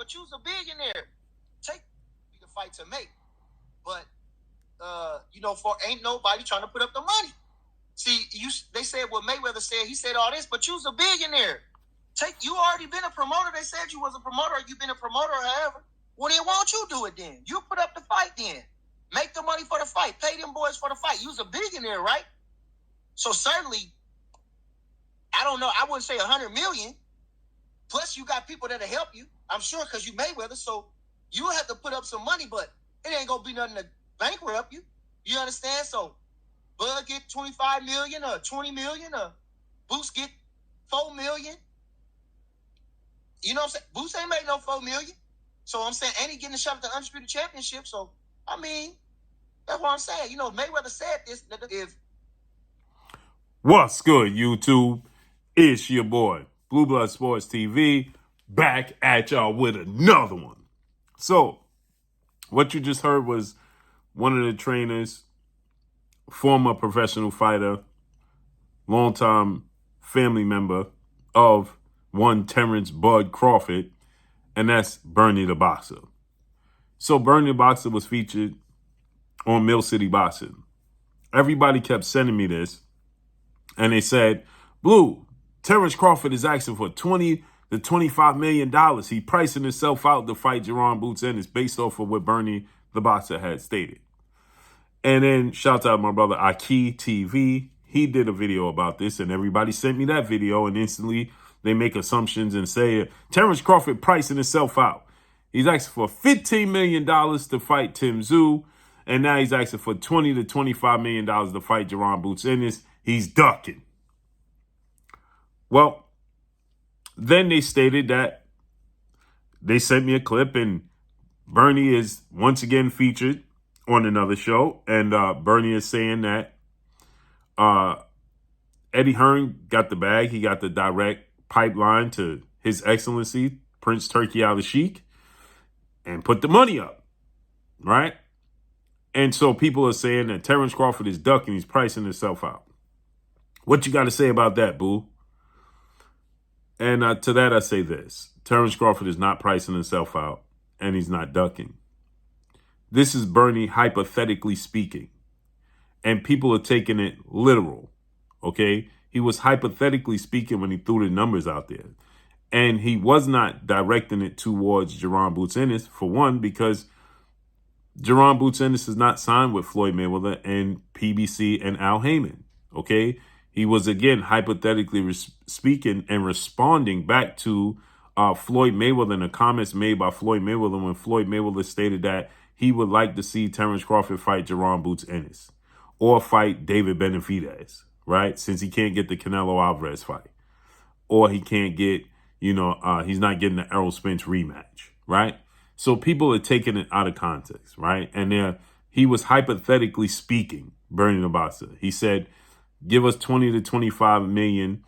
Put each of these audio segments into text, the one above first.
but you's a billionaire. Take the fight to make. But for ain't nobody trying to put up the money. See, they said what Mayweather said. He said all this, but you's a billionaire. You already been a promoter. They said you was a promoter. Or you been a promoter, or however. Well, then why don't you do it then? You put up the fight then. Make the money for the fight. Pay them boys for the fight. You's a billionaire, right? So certainly, I don't know. I wouldn't say 100 million. Plus, you got people that'll help you. I'm sure because you Mayweather. So you have to put up some money, but it ain't gonna be nothing to bankrupt you. You understand? So Bud get 25 million or 20 million, or Boots get 4 million. You know what I'm saying? Boots ain't made no 4 million. So I'm saying, ain't he getting a shot at the Undisputed Championship? So, I mean, that's what I'm saying. Mayweather said this. What's good, YouTube? It's your boy, Blue Blood Sports TV, back at y'all with another one. So, what you just heard was one of the trainers, former professional fighter, longtime family member of one Terence Bud Crawford, and that's Bernie the Boxer. So Bernie the Boxer was featured on Mill City Boxing. Everybody kept sending me this, and they said, Blue, Terence Crawford is asking for $20 to $25 million. He pricing himself out to fight Jaron Boots Ennis based off of what Bernie the Boxer had stated. And then shout out my brother Aki TV. He did a video about this, and everybody sent me that video, and instantly they make assumptions and say Terence Crawford pricing himself out. He's asking for $15 million to fight Tsyzu, and now he's asking for $20 to $25 million to fight Jaron Boots Ennis. He's ducking. Well, then they stated that they sent me a clip, and Bernie is once again featured on another show, and Bernie is saying that Eddie Hearn got the bag. He got the direct pipeline to His Excellency, Prince Turki Al-Sheikh, and put the money up, right? And so people are saying that Terence Crawford is ducking. He's pricing himself out. What you got to say about that, boo? And to that, I say this. Terence Crawford is not pricing himself out, and he's not ducking. This is Bernie hypothetically speaking, and people are taking it literal, okay? He was hypothetically speaking when he threw the numbers out there. And he was not directing it towards Jaron Boots Ennis, for one, because Jaron Boots Ennis is not signed with Floyd Mayweather and PBC and Al Heyman, okay? He was, again, hypothetically speaking and responding back to Floyd Mayweather and the comments made by Floyd Mayweather when Floyd Mayweather stated that he would like to see Terence Crawford fight Jaron Boots Ennis or fight David Benavidez, right? Since he can't get the Canelo Alvarez fight, or he can't get, he's not getting the Errol Spence rematch, right? So people are taking it out of context, right? And he was hypothetically speaking, Bernie the Boxer. He said, give us 20 to 25 million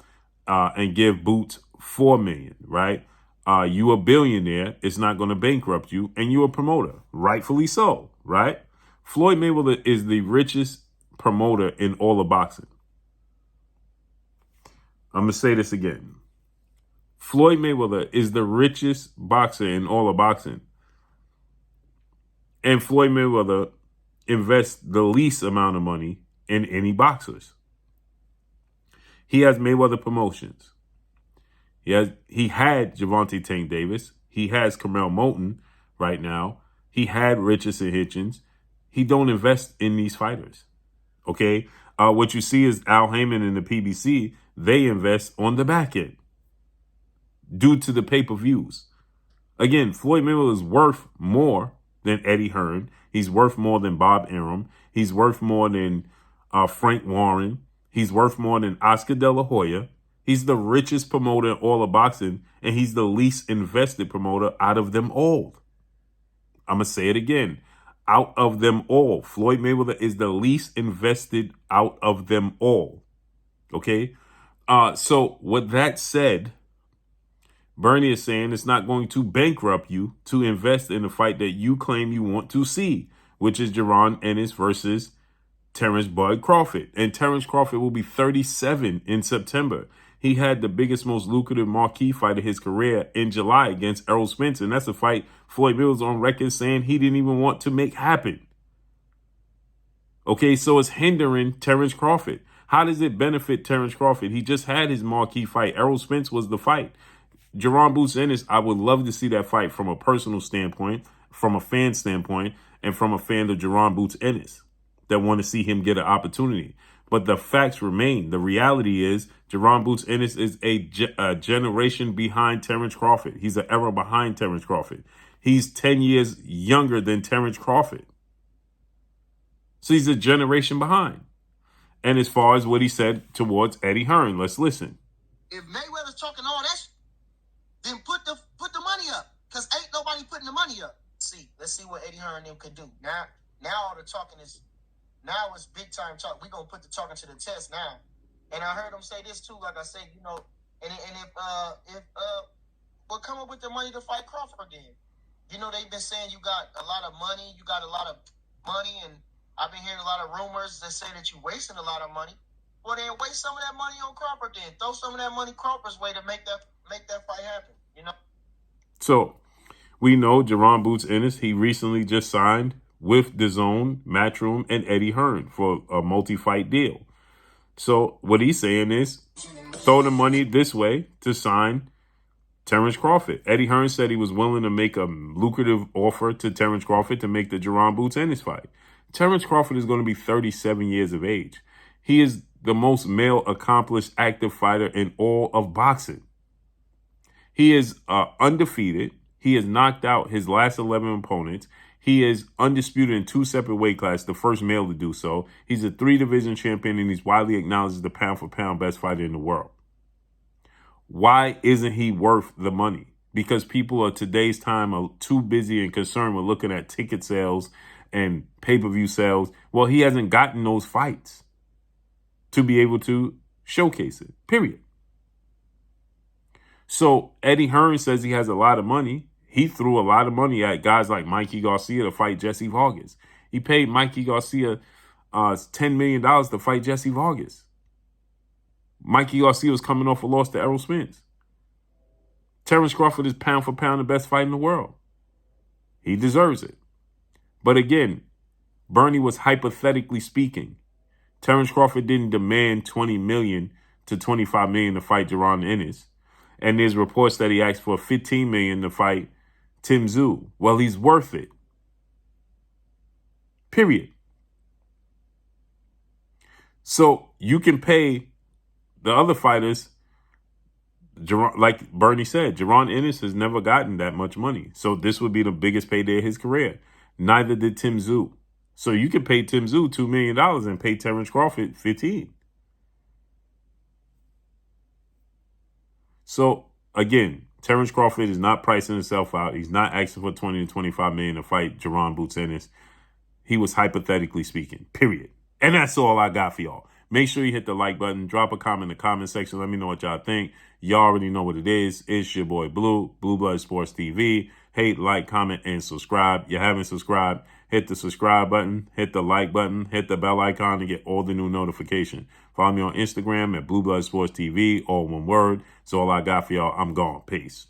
and give Boots 4 million, right? You a billionaire, it's not going to bankrupt you, and you a promoter, rightfully so, right? Floyd Mayweather is the richest promoter in all of boxing. I'm going to say this again. Floyd Mayweather is the richest boxer in all of boxing. And Floyd Mayweather invests the least amount of money in any boxers. He has Mayweather Promotions. He had Gervonta Tank Davis. He has Kamel Moulton right now. He had Richardson Hitchens. He don't invest in these fighters. Okay? What you see is Al Heyman and the PBC, they invest on the back end due to the pay-per-views. Again, Floyd Mayweather is worth more than Eddie Hearn. He's worth more than Bob Arum. He's worth more than Frank Warren. He's worth more than Oscar De La Hoya. He's the richest promoter in all of boxing, and he's the least invested promoter out of them all. I'm going to say it again. Out of them all, Floyd Mayweather is the least invested out of them all. Okay? So with that said, Bernie is saying it's not going to bankrupt you to invest in a fight that you claim you want to see, which is Jaron Ennis versus Terence Bud Crawford. And Terence Crawford will be 37 in September. He had the biggest, most lucrative marquee fight of his career in July against Errol Spence. And that's a fight Floyd Mayweather was on record saying he didn't even want to make happen. Okay, so it's hindering Terence Crawford. How does it benefit Terence Crawford? He just had his marquee fight. Errol Spence was the fight. Jaron Boots Ennis, I would love to see that fight from a personal standpoint, from a fan standpoint, and from a fan of Jaron Boots Ennis that want to see him get an opportunity. But the facts remain. The reality is Jaron Boots Ennis is a generation behind Terence Crawford. He's an era behind Terence Crawford. He's 10 years younger than Terence Crawford. So he's a generation behind. And as far as what he said towards Eddie Hearn, let's listen. If Mayweather's talking all that, then put the money up, because ain't nobody putting the money up. Let's see what Eddie Hearn and them could do. Now all the talking is, now it's big time talk. We're gonna put the talking to the test now. And I heard him say this too, like I said, and if we'll come up with the money to fight Crawford then. They've been saying you got a lot of money, and I've been hearing a lot of rumors that say that you're wasting a lot of money. Well, then waste some of that money on Crawford then. Throw some of that money Crawford's way to make that fight happen, So we know Jaron Boots Ennis, he recently just signed with DAZN, Matchroom, and Eddie Hearn for a multi-fight deal. So what he's saying is throw the money this way to sign Terence Crawford. Eddie Hearn said he was willing to make a lucrative offer to Terence Crawford to make the Jaron Boots Ennis fight. Terence Crawford is going to be 37 years of age. He is the most male accomplished active fighter in all of boxing. He is undefeated. He has knocked out his last 11 opponents. He is undisputed in 2 separate weight classes, the first male to do so. He's a 3-division champion, and he's widely acknowledged as the pound-for-pound best fighter in the world. Why isn't he worth the money? Because people of today's time are too busy and concerned with looking at ticket sales and pay-per-view sales. Well, he hasn't gotten those fights to be able to showcase it, period. So Eddie Hearn says he has a lot of money. He threw a lot of money at guys like Mikey Garcia to fight Jesse Vargas. He paid Mikey Garcia $10 million to fight Jesse Vargas. Mikey Garcia was coming off a loss to Errol Spence. Terence Crawford is pound for pound the best fight in the world. He deserves it. But again, Bernie was hypothetically speaking. Terence Crawford didn't demand $20 million to $25 million to fight Jaron Ennis. And there's reports that he asked for $15 million to fight Tsyzu. Well, he's worth it. Period. So you can pay the other fighters, like Bernie said, Jaron Ennis has never gotten that much money. So this would be the biggest payday of his career. Neither did Tsyzu. So you can pay Tsyzu $2 million and pay Terence Crawford $15 million. So again, Terence Crawford is not pricing himself out. He's not asking for $20 to $25 million to fight Jaron Boots Ennis. He was hypothetically speaking, period. And that's all I got for y'all. Make sure you hit the like button. Drop a comment in the comment section. Let me know what y'all think. Y'all already know what it is. It's your boy Blue, Blue Blood Sports TV. Hate, like, comment, and subscribe. You haven't subscribed, hit the subscribe button, hit the like button, hit the bell icon to get all the new notifications. Follow me on Instagram at Blue Blood Sports TV, all one word. That's all I got for y'all. I'm gone. Peace.